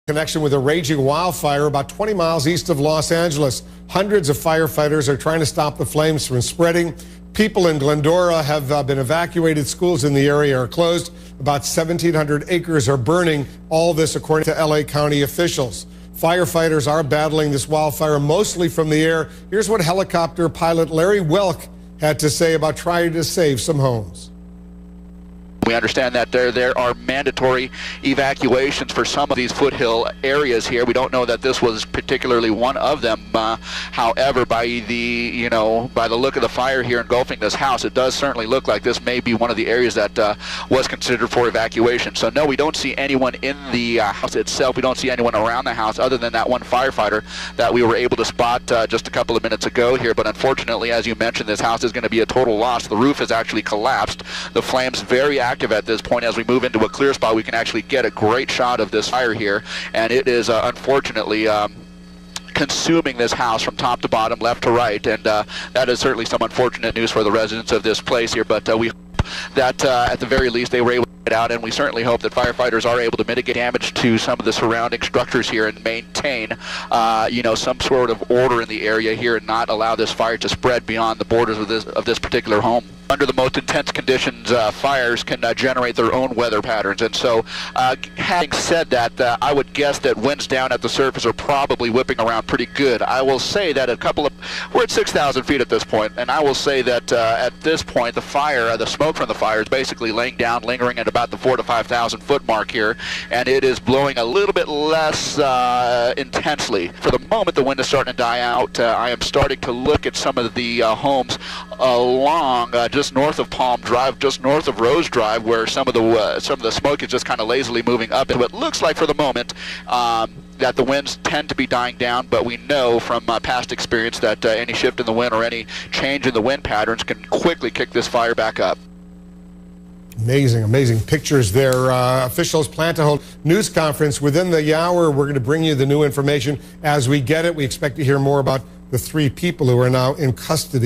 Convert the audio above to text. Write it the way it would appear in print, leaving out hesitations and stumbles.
Connection with a raging wildfire about 20 miles east of Los Angeles. Hundreds of firefighters are trying to stop the flames from spreading. People in Glendora have been evacuated. Schools in the area are closed. About 1,700 acres are burning. All this according to LA County officials. Firefighters are battling this wildfire mostly from the air. Here's what helicopter pilot Larry Welk had to say about trying to save some homes. We understand that there are mandatory evacuations for some of these foothill areas here. We don't know that this was particularly one of them. However, by the look of the fire here engulfing this house, it does certainly look like this may be one of the areas that was considered for evacuation. So no, we don't see anyone in the house itself. We don't see anyone around the house other than that one firefighter that we were able to spot just a couple of minutes ago here. But unfortunately, as you mentioned, this house is going to be a total loss. The roof has actually collapsed. The flames very active at this point. As we move into a clear spot, we can actually get a great shot of this fire here, and it is unfortunately consuming this house from top to bottom, left to right, and that is certainly some unfortunate news for the residents of this place here. But we hope that at the very least they were able to get out, and we certainly hope that firefighters are able to mitigate damage to some of the surrounding structures here and maintain some sort of order in the area here and not allow this fire to spread beyond the borders of this particular home. Under the most intense conditions, fires can generate their own weather patterns. And so, having said that, I would guess that winds down at the surface are probably whipping around pretty good. I will say that we're at 6,000 feet at this point, and I will say that at this point, the smoke from the fire is basically laying down, lingering at about the 4,000 to 5,000 foot mark here, and it is blowing a little bit less intensely. For the moment, the wind is starting to die out. I am starting to look at some of the homes along just north of Palm Drive, just north of Rose Drive, where some of the smoke is just kind of lazily moving up. So it looks like for the moment that the winds tend to be dying down, but we know from past experience that any shift in the wind or any change in the wind patterns can quickly kick this fire back up. Amazing pictures there. Officials plan to hold news conference within the hour. We're going to bring you the new information as we get it. We expect to hear more about the 3 people who are now in custody.